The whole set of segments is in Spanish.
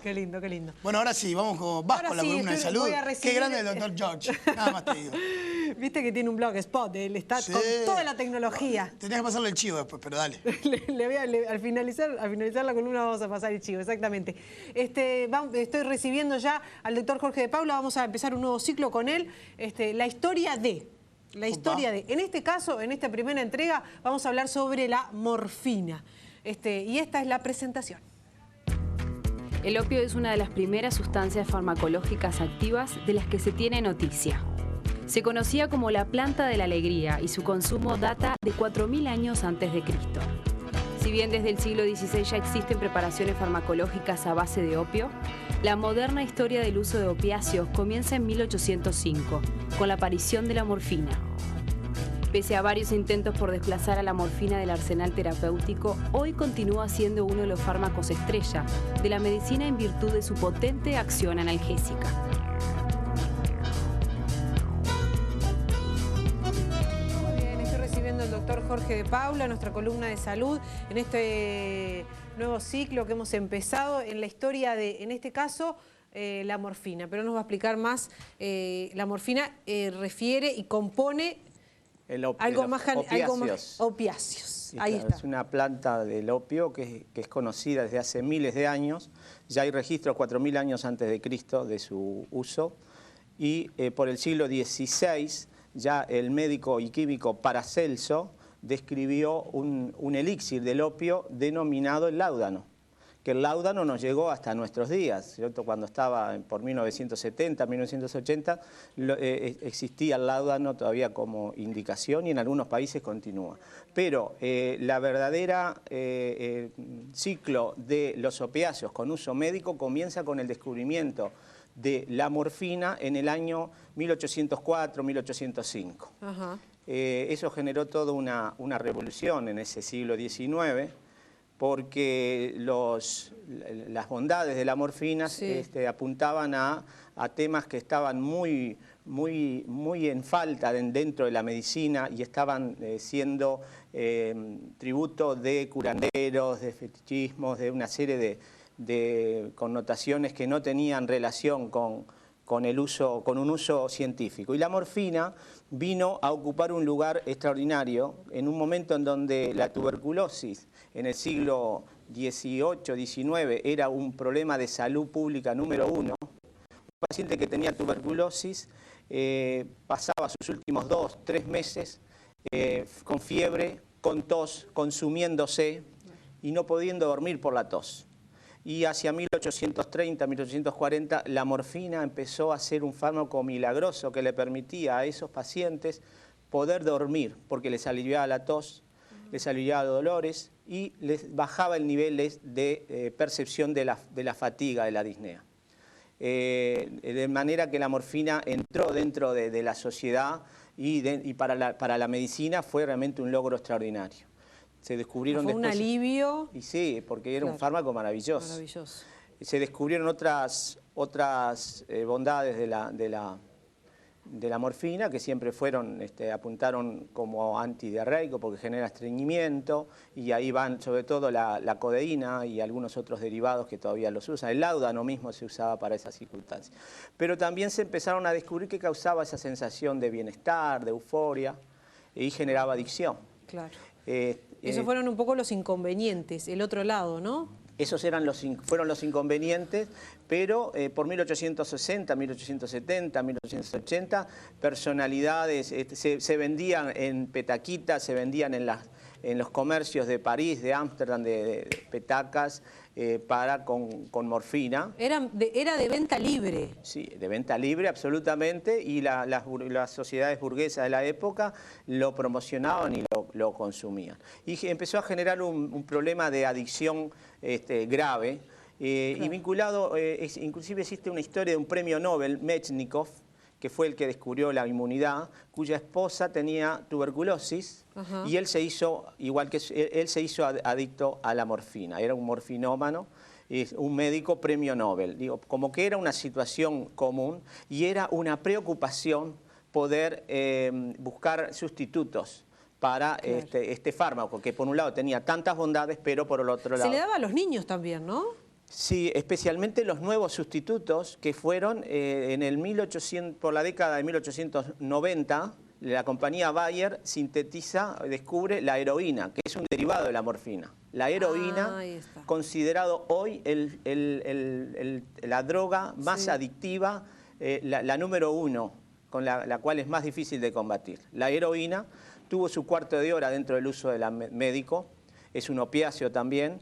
Qué lindo, qué lindo. Bueno, ahora sí, vas con la columna de salud. Qué grande el doctor George, nada más te digo. Viste que tiene un blogspot, él está con toda la tecnología. Tenés que pasarle el chivo después, pero dale. Al finalizar la columna vamos a pasar el chivo, exactamente. Estoy recibiendo ya al doctor Jorge de Paula, vamos a empezar un nuevo ciclo con él. La historia de... En este caso, en esta primera entrega, vamos a hablar sobre la morfina. Y esta es la presentación. El opio es una de las primeras sustancias farmacológicas activas de las que se tiene noticia. Se conocía como la planta de la alegría y su consumo data de 4000 años antes de Cristo. Si bien desde el siglo XVI ya existen preparaciones farmacológicas a base de opio, la moderna historia del uso de opiáceos comienza en 1805, con la aparición de la morfina. Pese a varios intentos por desplazar a la morfina del arsenal terapéutico, hoy continúa siendo uno de los fármacos estrella de la medicina en virtud de su potente acción analgésica. Muy bien, estoy recibiendo al doctor Jorge de Paula, nuestra columna de salud, en este nuevo ciclo que hemos empezado en la historia de, en este caso, la morfina. Pero nos va a explicar más. La morfina refiere y compone... algo más opiáceos. Ahí está. Es una planta del opio que es conocida desde hace miles de años. Ya hay registros 4000 años antes de Cristo de su uso. Y por el siglo XVI ya el médico y químico Paracelso describió un elixir del opio denominado el láudano. Que el láudano nos llegó hasta nuestros días, ¿cierto? Cuando estaba por 1970, 1980, existía el láudano todavía como indicación y en algunos países continúa. Pero la verdadera ciclo de los opiáceos con uso médico comienza con el descubrimiento de la morfina en el año 1804, 1805. Ajá. Eso generó toda una revolución en ese siglo XIX, porque las bondades de la morfina apuntaban a temas que estaban muy en falta dentro de la medicina y estaban siendo tributo de curanderos, de fetichismos, de una serie de connotaciones que no tenían relación con un uso científico. Y la morfina vino a ocupar un lugar extraordinario en un momento en donde la tuberculosis en el siglo XVIII, XIX era un problema de salud pública número uno. Un paciente que tenía tuberculosis pasaba sus últimos 2, 3 meses con fiebre, con tos, consumiéndose y no pudiendo dormir por la tos. Y hacia 1830, 1840, la morfina empezó a ser un fármaco milagroso que le permitía a esos pacientes poder dormir, porque les aliviaba la tos, les aliviaba dolores y les bajaba el nivel de percepción de la fatiga, de la disnea. De manera que la morfina entró dentro de la sociedad y para la medicina fue realmente un logro extraordinario. Se descubrieron fue después, un alivio. Y sí, porque era un fármaco maravilloso. Maravilloso. Se descubrieron otras bondades de la morfina que siempre apuntaron como antidiarreico porque genera estreñimiento y ahí van sobre todo la codeína y algunos otros derivados que todavía los usan. El láudano mismo se usaba para esas circunstancias. Pero también se empezaron a descubrir que causaba esa sensación de bienestar, de euforia y generaba adicción. Claro. Esos fueron un poco los inconvenientes, el otro lado, ¿no? Esos fueron los inconvenientes, pero por 1860, 1870, 1880, personalidades se vendían en petaquitas, se vendían en los comercios de París, de Ámsterdam, de petacas con morfina. Era de venta libre. Sí, de venta libre absolutamente, y las sociedades burguesas de la época lo promocionaban y lo consumían. Y empezó a generar un problema de adicción grave, claro. Y vinculado, inclusive existe una historia de un premio Nobel, Metchnikoff, que fue el que descubrió la inmunidad, cuya esposa tenía tuberculosis. Ajá. Y él se hizo, él se hizo adicto a la morfina, era un morfinómano, un médico premio Nobel. Digo, como que era una situación común y era una preocupación poder buscar sustitutos para claro. este fármaco, que por un lado tenía tantas bondades, pero por el otro lado... Se le daba a los niños también, ¿no? Sí, especialmente los nuevos sustitutos que fueron por la década de 1890, la compañía Bayer descubre la heroína, que es un derivado de la morfina. La heroína, considerado hoy la droga más adictiva, la número 1, con la cual es más difícil de combatir. La heroína tuvo su cuarto de hora dentro del uso del médico, es un opiáceo también,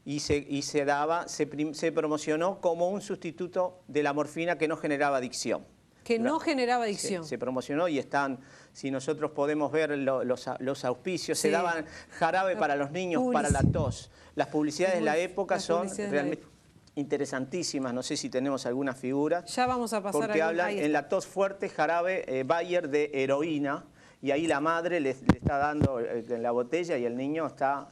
y se promocionó como un sustituto de la morfina que no generaba adicción. Que no generaba adicción. Se promocionó y están, si nosotros podemos ver los auspicios, se daban jarabe para los niños, para la tos. Las publicidades de la época son realmente interesantísimas, no sé si tenemos alguna figura. Ya vamos a pasar porque hablan en la tos fuerte, jarabe Bayer de heroína, y ahí la madre le está dando en la botella y el niño está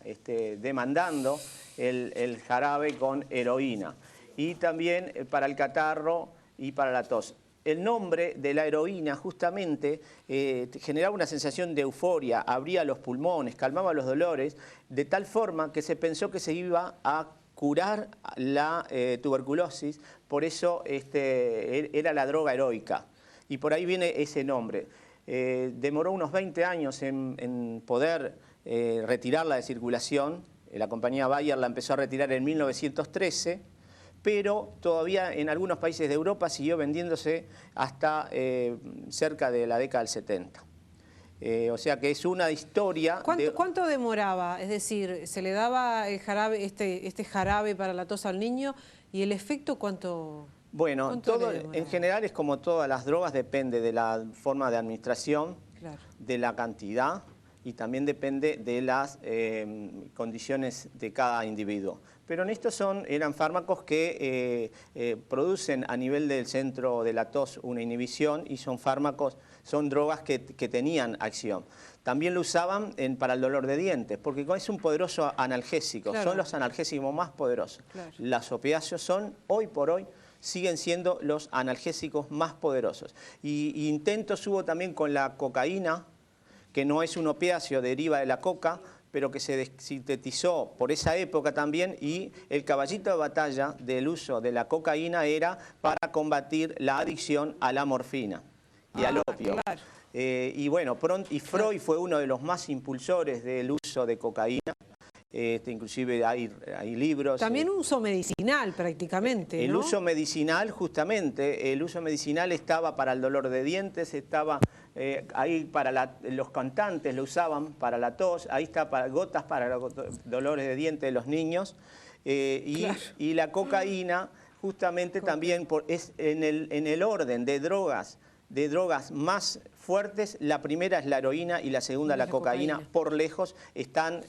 demandando el jarabe con heroína. Y también para el catarro y para la tos. El nombre de la heroína justamente generaba una sensación de euforia, abría los pulmones, calmaba los dolores, de tal forma que se pensó que se iba a curar la tuberculosis, por eso era la droga heroica. Y por ahí viene ese nombre. Demoró unos 20 años en poder retirarla de circulación. La compañía Bayer la empezó a retirar en 1913, pero todavía en algunos países de Europa siguió vendiéndose hasta cerca de la década del 70. O sea que es una historia... ¿Cuánto demoraba? Es decir, se le daba el jarabe, este jarabe para la tos al niño, y el efecto ¿cuánto...? Bueno, todo en general es como todas las drogas, depende de la forma de administración, de la cantidad y también depende de las condiciones de cada individuo. Pero en estos eran fármacos que producen a nivel del centro de la tos una inhibición y son drogas que tenían acción. También lo usaban para el dolor de dientes, porque es un poderoso analgésico, son los analgésicos más poderosos. Los opiáceos hoy por hoy, siguen siendo los analgésicos más poderosos. Y intentos hubo también con la cocaína, que no es un opiáceo, deriva de la coca, pero que se sintetizó por esa época también, y el caballito de batalla del uso de la cocaína era para combatir la adicción a la morfina y al opio. Y bueno, Freud fue uno de los más impulsores del uso de cocaína. Inclusive hay libros. También uso medicinal prácticamente, ¿no? El uso medicinal, justamente, el uso medicinal estaba para el dolor de dientes, estaba ahí para los cantantes lo usaban para la tos, ahí está gotas para los dolores de dientes de los niños, y la cocaína justamente también es en el orden de drogas más fuertes, la primera es la heroína y la segunda la cocaína. Por lejos están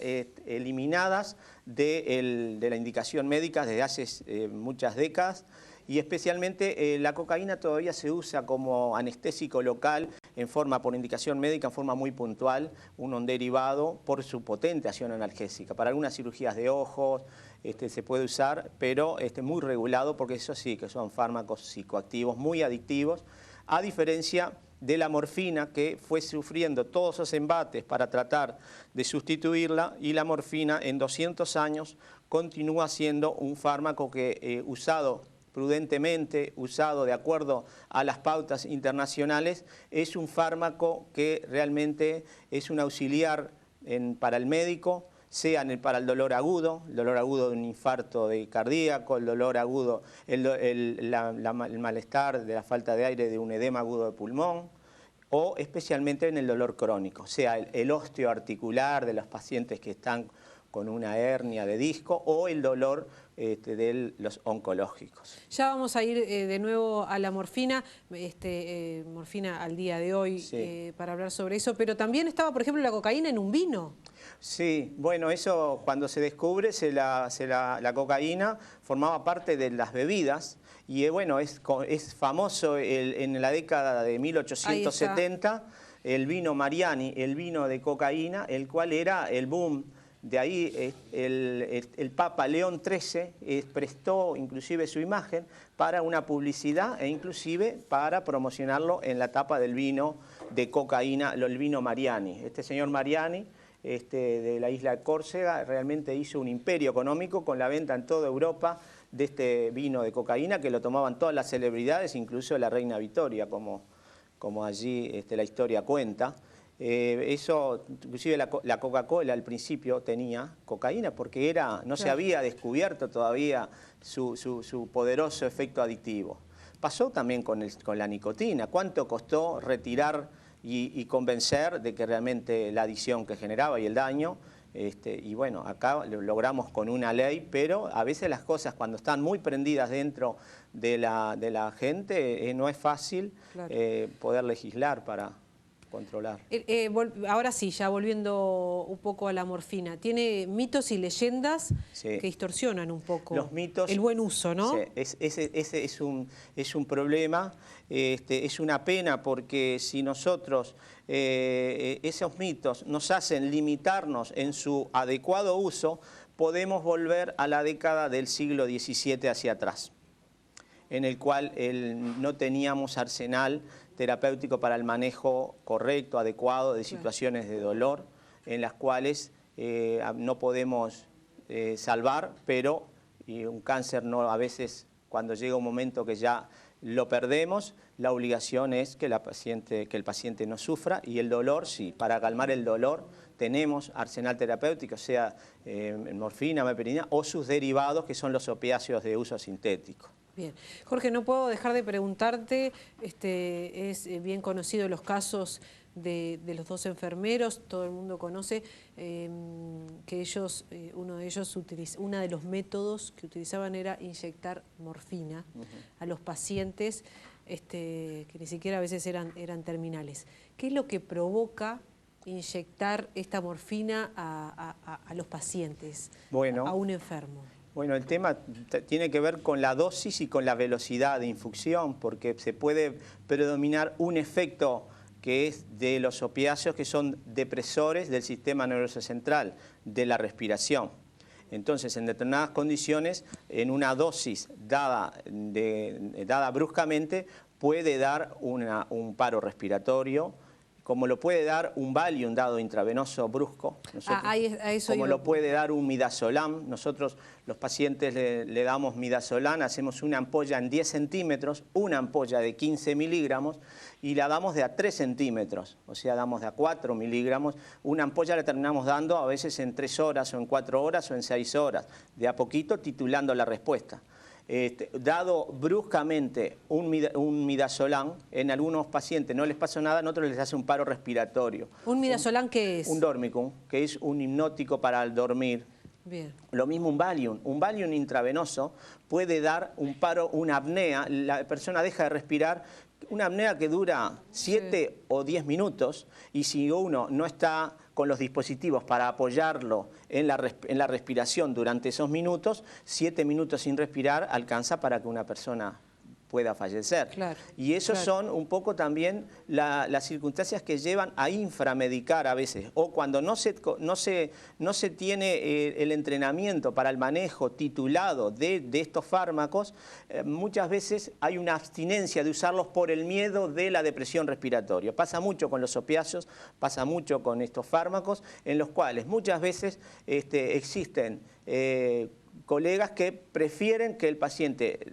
eliminadas de la indicación médica desde hace muchas décadas, y especialmente la cocaína todavía se usa como anestésico local por indicación médica, en forma muy puntual, un derivado por su potente acción analgésica. Para algunas cirugías de ojos se puede usar, pero muy regulado, porque eso sí que son fármacos psicoactivos muy adictivos, a diferencia de la morfina, que fue sufriendo todos esos embates para tratar de sustituirla, y la morfina en 200 años continúa siendo un fármaco que usado prudentemente, usado de acuerdo a las pautas internacionales, es un fármaco que realmente es un auxiliar para el médico, sea para el dolor agudo de un infarto cardíaco, el dolor agudo, el malestar de la falta de aire de un edema agudo de pulmón, o especialmente en el dolor crónico, sea el osteoarticular de los pacientes que están con una hernia de disco, o el dolor de los oncológicos. Ya vamos a ir de nuevo a la morfina, morfina al día de hoy, para hablar sobre eso, pero también estaba, por ejemplo, la cocaína en un vino. Sí, bueno, eso cuando se descubre, la cocaína formaba parte de las bebidas, y bueno, es famoso en la década de 1870 el vino Mariani, el vino de cocaína, el cual era el boom. De ahí el Papa León XIII prestó inclusive su imagen para una publicidad e inclusive para promocionarlo en la tapa del vino de cocaína, el vino Mariani. Este señor Mariani, de la isla de Córcega, realmente hizo un imperio económico con la venta en toda Europa de este vino de cocaína que lo tomaban todas las celebridades, incluso la reina Victoria, como allí la historia cuenta. Eso, inclusive la Coca-Cola al principio tenía cocaína porque no se había descubierto todavía su poderoso efecto adictivo. Pasó también con la nicotina. ¿Cuánto costó retirar y convencer de que realmente la adicción que generaba y el daño? Y bueno, acá lo logramos con una ley, pero a veces las cosas cuando están muy prendidas dentro de la gente no es fácil poder legislar para controlar. Ahora sí, ya volviendo un poco a la morfina, tiene mitos y leyendas que distorsionan un poco los mitos, el buen uso, ¿no? Sí, ese es un problema, es una pena porque si nosotros esos mitos nos hacen limitarnos en su adecuado uso, podemos volver a la década del siglo XVII hacia atrás, en el cual no teníamos arsenal terapéutico para el manejo correcto, adecuado de situaciones de dolor, en las cuales no podemos salvar, pero un cáncer no, a veces cuando llega un momento que ya lo perdemos, la obligación es que el paciente no sufra, y el dolor, sí, para calmar el dolor tenemos arsenal terapéutico, sea morfina, meperidina o sus derivados, que son los opiáceos de uso sintético. Bien. Jorge, no puedo dejar de preguntarte, es bien conocido los casos de los dos enfermeros, todo el mundo conoce que ellos, uno de ellos, uno de los métodos que utilizaban era inyectar morfina a los pacientes que ni siquiera a veces eran terminales. ¿Qué es lo que provoca inyectar esta morfina a los pacientes, a un enfermo? Bueno, el tema tiene que ver con la dosis y con la velocidad de infusión, porque se puede predominar un efecto que es de los opiáceos, que son depresores del sistema nervioso central, de la respiración. Entonces, en determinadas condiciones, en una dosis dada bruscamente, puede dar un paro respiratorio, como lo puede dar un Valium dado intravenoso brusco, como lo puede dar un Midazolam. Nosotros, los pacientes, le damos Midazolam, hacemos una ampolla en 10 centímetros, una ampolla de 15 miligramos, y la damos de a 3 centímetros, o sea, damos de a 4 miligramos. Una ampolla la terminamos dando a veces en 3 horas, o en 4 horas, o en 6 horas, de a poquito titulando la respuesta. Dado bruscamente un Midazolam, en algunos pacientes no les pasa nada, en otros les hace un paro respiratorio. ¿Un Midazolam qué es? Un Dormicum, que es un hipnótico para el dormir. Bien. Lo mismo un Valium intravenoso puede dar un paro, una apnea, la persona deja de respirar, una apnea que dura 7 o 10 minutos, y si uno no está con los dispositivos para apoyarlo en la respiración durante esos minutos, 7 minutos sin respirar alcanza para que una persona pueda fallecer. Claro, y esos son un poco también las circunstancias que llevan a inframedicar a veces, o cuando no se tiene el entrenamiento para el manejo titulado de estos fármacos, muchas veces hay una abstinencia de usarlos por el miedo de la depresión respiratoria. Pasa mucho con los opiáceos, pasa mucho con estos fármacos, en los cuales muchas veces existen colegas que prefieren que el paciente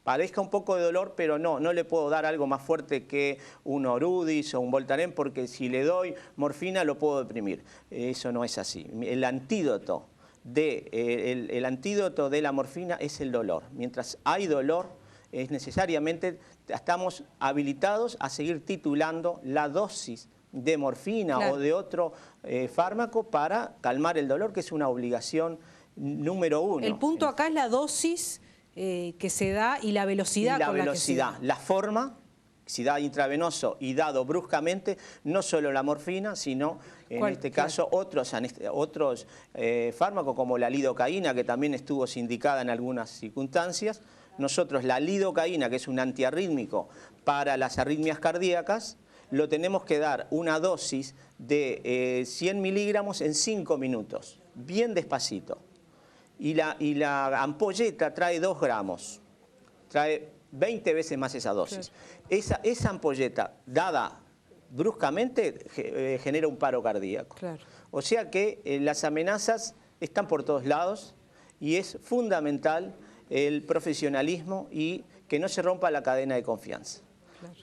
padezca un poco de dolor, pero no le puedo dar algo más fuerte que un Orudis o un Voltaren, porque si le doy morfina lo puedo deprimir. Eso no es así. El antídoto de la morfina es el dolor. Mientras hay dolor, necesariamente estamos habilitados a seguir titulando la dosis de morfina o de otro fármaco para calmar el dolor, que es una obligación número 1. El punto acá es la dosis que se da y la velocidad con la que se da. La forma, si da intravenoso y dado bruscamente, no solo la morfina, sino en este caso otros fármacos como la lidocaína, que también estuvo sindicada en algunas circunstancias. Nosotros la lidocaína, que es un antiarrítmico para las arritmias cardíacas, lo tenemos que dar una dosis de 100 miligramos en 5 minutos, bien despacito. Y la ampolleta trae 2 gramos, trae 20 veces más esa dosis. Claro. Esa ampolleta, dada bruscamente, genera un paro cardíaco. Claro. O sea que las amenazas están por todos lados, y es fundamental el profesionalismo y que no se rompa la cadena de confianza.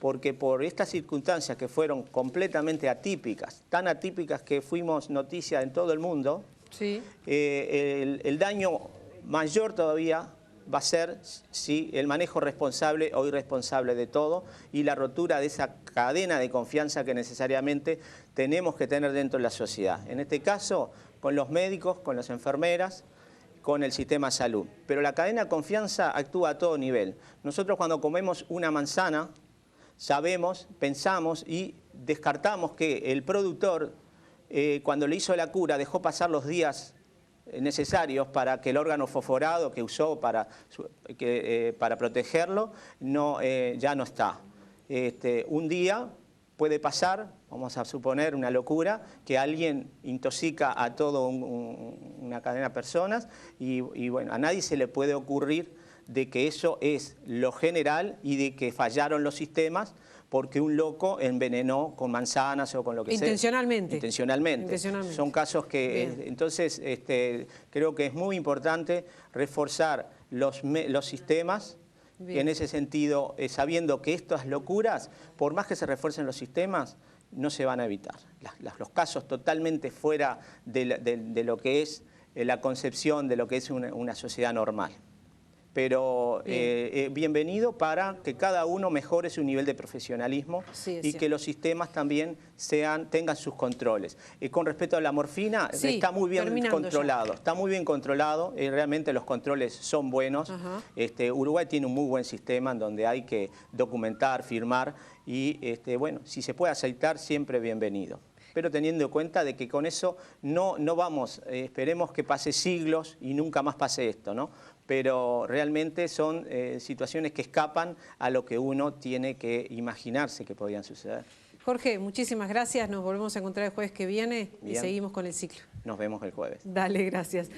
Porque por estas circunstancias que fueron completamente atípicas, tan atípicas que fuimos noticia en todo el mundo, sí. El daño mayor todavía va a ser si el manejo responsable o irresponsable de todo y la rotura de esa cadena de confianza que necesariamente tenemos que tener dentro de la sociedad. En este caso, con los médicos, con las enfermeras, con el sistema de salud. Pero la cadena de confianza actúa a todo nivel. Nosotros cuando comemos una manzana, sabemos, pensamos y descartamos que el productor, cuando le hizo la cura, dejó pasar los días necesarios para que el órgano fosforado que usó para protegerlo ya no está. Un día puede pasar, vamos a suponer una locura, que alguien intoxica a toda una cadena de personas y bueno, a nadie se le puede ocurrir de que eso es lo general y de que fallaron los sistemas porque un loco envenenó con manzanas o con lo que sea. Intencionalmente. Son casos que... entonces, creo que es muy importante reforzar los sistemas. En ese sentido, sabiendo que estas locuras, por más que se refuercen los sistemas, no se van a evitar. Los casos totalmente fuera de lo que es la concepción de lo que es una sociedad normal. Pero bienvenido para que cada uno mejore su nivel de profesionalismo y que los sistemas también tengan sus controles. Con respecto a la morfina, está muy bien controlado. Está muy bien controlado, realmente los controles son buenos. Uruguay tiene un muy buen sistema en donde hay que documentar, firmar y bueno, si se puede aceitar, siempre bienvenido. Pero teniendo en cuenta de que con eso no vamos, esperemos que pase siglos y nunca más pase esto, ¿no? Pero realmente son situaciones que escapan a lo que uno tiene que imaginarse que podían suceder. Jorge, muchísimas gracias. Nos volvemos a encontrar el jueves que viene y seguimos con el ciclo. Nos vemos el jueves. Dale, gracias.